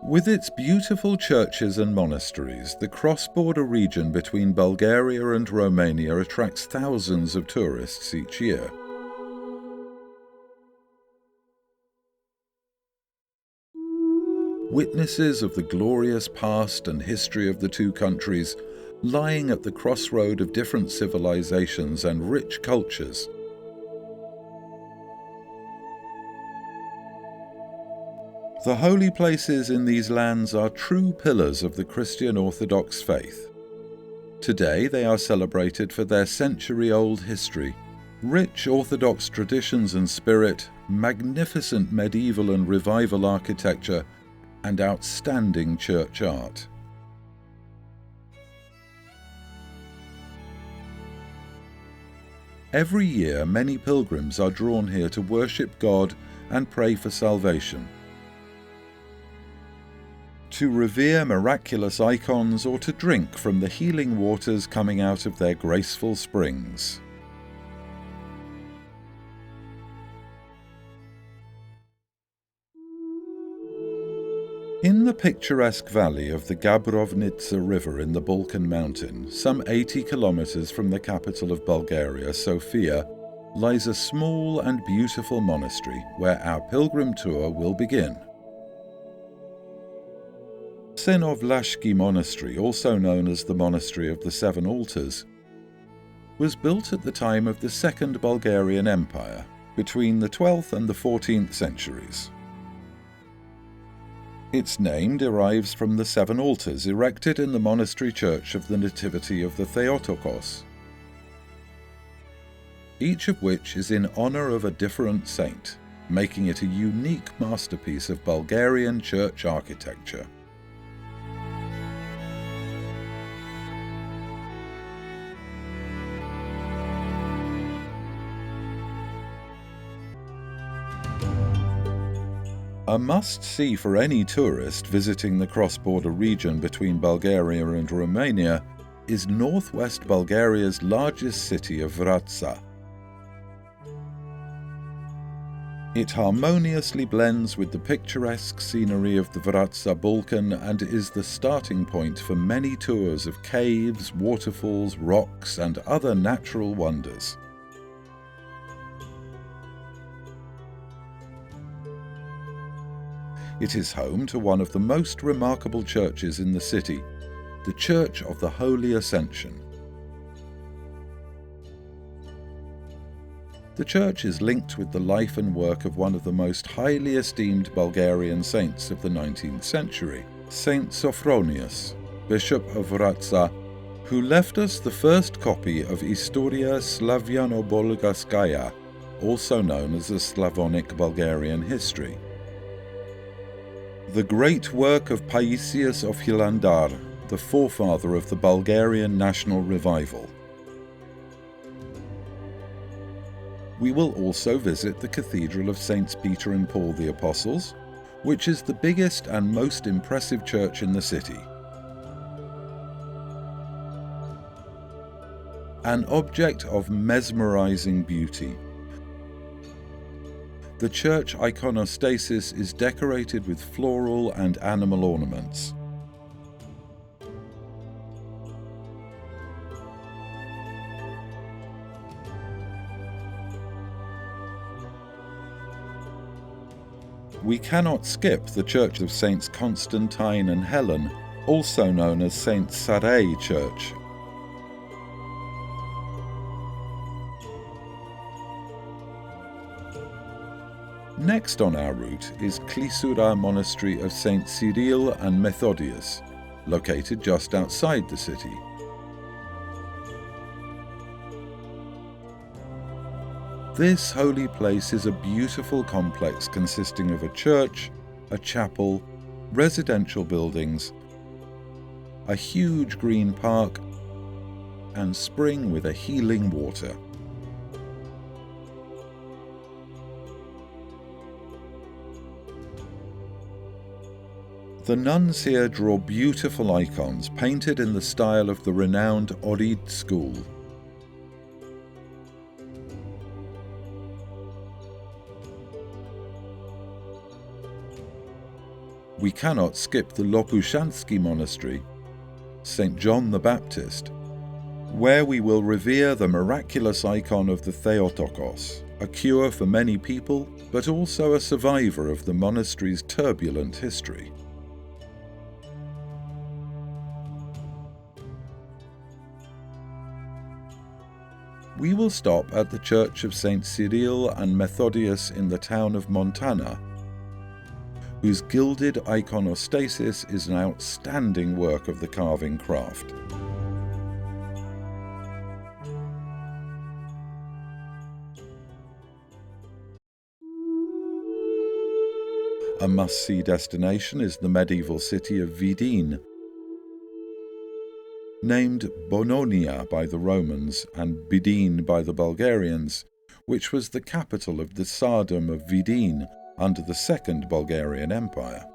With its beautiful churches and monasteries, the cross-border region between Bulgaria and Romania attracts thousands of tourists each year. Witnesses of the glorious past and history of the two countries, lying at the crossroad of different civilizations and rich cultures. The holy places in these lands are true pillars of the Christian Orthodox faith. Today they are celebrated for their century-old history, rich Orthodox traditions and spirit, magnificent medieval and revival architecture, and outstanding church art. Every year many pilgrims are drawn here to worship God and pray for salvation, to revere miraculous icons, or to drink from the healing waters coming out of their graceful springs. In the picturesque valley of the Gabrovnica River in the Balkan Mountain, some 80 kilometers from the capital of Bulgaria, Sofia, lies a small and beautiful monastery where our pilgrim tour will begin. Senovlashki Monastery, also known as the Monastery of the Seven Altars, was built at the time of the Second Bulgarian Empire, between the 12th and the 14th centuries. Its name derives from the seven altars erected in the monastery church of the Nativity of the Theotokos, each of which is in honor of a different saint, making it a unique masterpiece of Bulgarian church architecture. A must-see for any tourist visiting the cross-border region between Bulgaria and Romania is northwest Bulgaria's largest city of Vratsa. It harmoniously blends with the picturesque scenery of the Vratsa Balkan and is the starting point for many tours of caves, waterfalls, rocks, and other natural wonders. It is home to one of the most remarkable churches in the city, the Church of the Holy Ascension. The church is linked with the life and work of one of the most highly esteemed Bulgarian saints of the 19th century, Saint Sophronius, Bishop of Vratsa, who left us the first copy of Istoria Slaviano-Bolgarskaya, also known as the Slavonic Bulgarian history. The great work of Paisius of Hilandar, the forefather of the Bulgarian national revival. We will also visit the Cathedral of Saints Peter and Paul the Apostles, which is the biggest and most impressive church in the city. An object of mesmerizing beauty. The church iconostasis is decorated with floral and animal ornaments. We cannot skip the Church of Saints Constantine and Helen, also known as Saint Sarei Church. Next on our route is Clisura Monastery of Saint Cyril and Methodius, located just outside the city. This holy place is a beautiful complex consisting of a church, a chapel, residential buildings, a huge green park, and spring with a healing water. The nuns here draw beautiful icons painted in the style of the renowned Orid school. we cannot skip the Lopushansky Monastery, St. John the Baptist, where we will revere the miraculous icon of the Theotokos, a cure for many people, but also a survivor of the monastery's turbulent history. We will stop at the Church of St. Cyril and Methodius in the town of Montana, whose gilded iconostasis is an outstanding work of the carving craft. A must-see destination is the medieval city of Vidin, named Bononia by the Romans and Bidin by the Bulgarians, which was the capital of the Tsardom of Vidin under the Second Bulgarian Empire.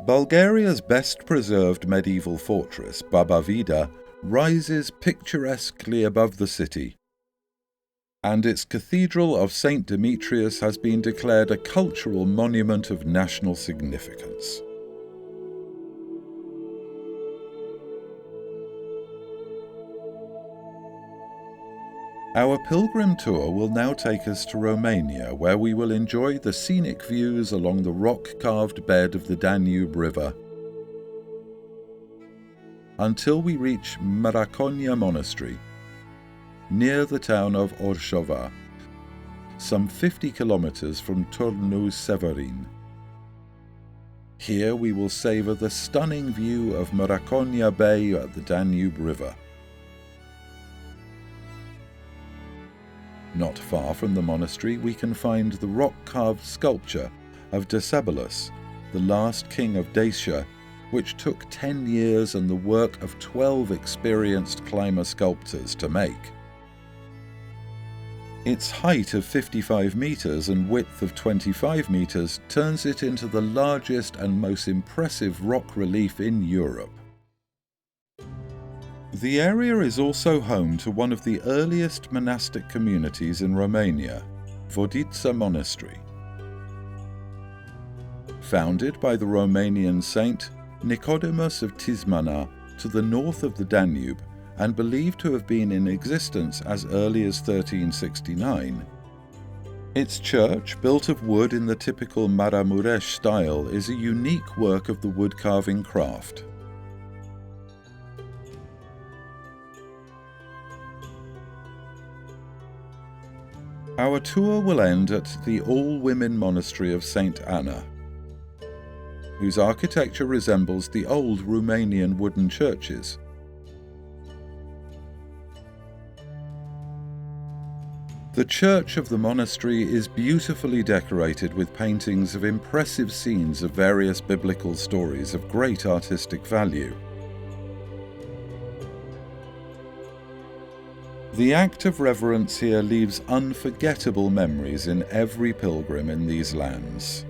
Bulgaria's best-preserved medieval fortress, Baba Vida, rises picturesquely above the city, and its Cathedral of St. Demetrius has been declared a cultural monument of national significance. Our pilgrim tour will now take us to Romania, where we will enjoy the scenic views along the rock-carved bed of the Danube River, until we reach Maraconia Monastery, near the town of Orshova, some 50 kilometers from Turnu Severin. Here we will savour the stunning view of Maraconia Bay at the Danube River. Not far from the monastery we can find the rock-carved sculpture of Decebalus, the last king of Dacia, which took 10 years and the work of 12 experienced climber sculptors to make. Its height of 55 metres and width of 25 metres turns it into the largest and most impressive rock relief in Europe. The area is also home to one of the earliest monastic communities in Romania, Vodica Monastery. Founded by the Romanian saint Nicodemus of Tismana to the north of the Danube and believed to have been in existence as early as 1369, its church, built of wood in the typical Maramuresh style, is a unique work of the wood-carving craft. Our tour will end at the all-women monastery of St. Anna, whose architecture resembles the old Romanian wooden churches. The church of the monastery is beautifully decorated with paintings of impressive scenes of various biblical stories of great artistic value. The act of reverence here leaves unforgettable memories in every pilgrim in these lands.